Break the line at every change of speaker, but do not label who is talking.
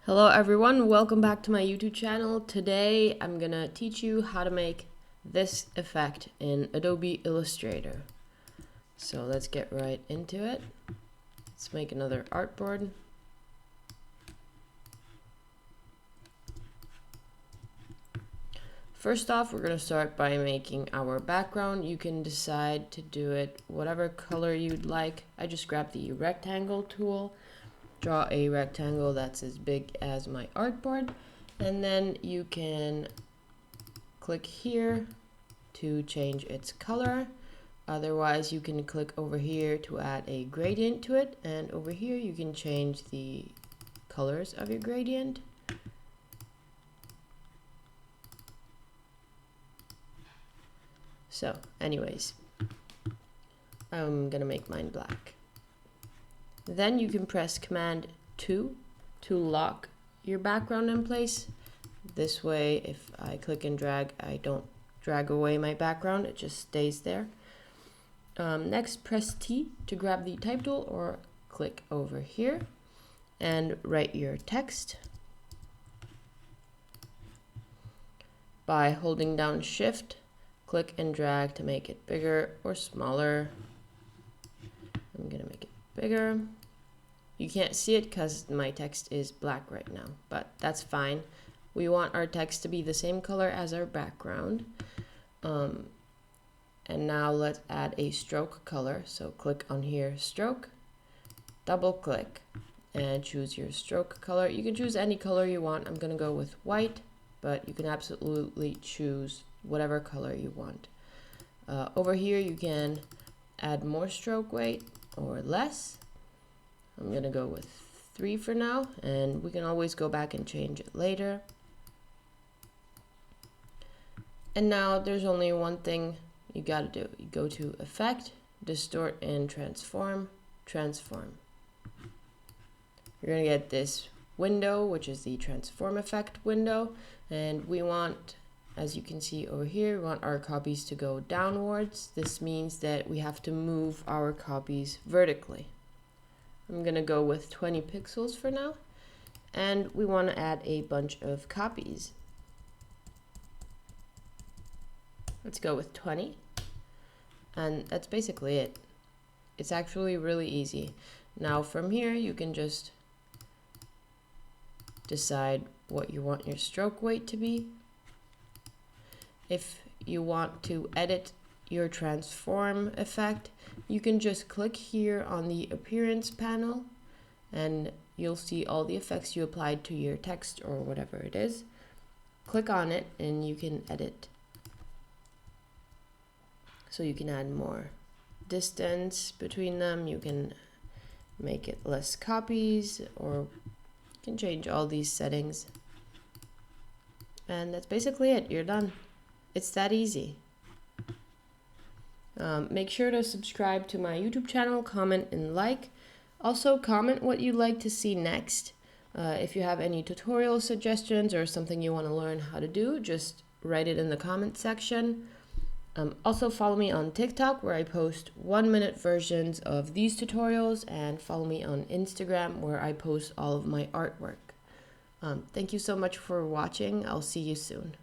Hello everyone, welcome back to my YouTube channel. Today I'm gonna teach you how to make this effect in Adobe Illustrator. So let's get right into it. Let's make another artboard. First off, we're gonna start by making our background. You can decide to do it whatever color you'd like. I just grabbed the rectangle tool. Draw a rectangle that's as big as my artboard, and then you can click here to change its color. Otherwise, you can click over here to add a gradient to it, and over here you can change the colors of your gradient. So anyways, I'm gonna make mine black. Then you can press Command 2 to lock your background in place. This way, if I click and drag, I don't drag away my background, it just stays there. Next, press T to grab the type tool or click over here and write your text. By holding down Shift, click and drag to make it bigger or smaller. I'm gonna make it bigger. You can't see it because my text is black right now, but that's fine. We want our text to be the same color as our background. And now let's add a stroke color. So click on here, stroke, double click, and choose your stroke color. You can choose any color you want. I'm gonna go with white, but you can absolutely choose whatever color you want. Over here you can add more stroke weight or less. I'm gonna go with 3 for now, and we can always go back and change it later. And now there's only one thing you gotta do. You go to Effect, Distort and Transform, Transform. You're gonna get this window, which is the Transform Effect window, and we want, as you can see over here, we want our copies to go downwards. This means that we have to move our copies vertically. I'm gonna go with 20 pixels for now, and we want to add a bunch of copies. Let's go with 20, and that's basically it. It's actually really easy. Now from here you can just decide what you want your stroke weight to be. If you want to edit your transform effect, you can just click here on the appearance panel and you'll see all the effects you applied to your text or whatever it is. Click on it and you can edit. So you can add more distance between them, you can make it less copies, or you can change all these settings. And that's basically it, you're done. It's that easy. Make sure to subscribe to my YouTube channel, comment and like. Also comment what you'd like to see next. If you have any tutorial suggestions or something you want to learn how to do, just write it in the comment section. Also follow me on TikTok where I post 1-minute versions of these tutorials, and follow me on Instagram where I post all of my artwork. Thank you so much for watching. I'll see you soon.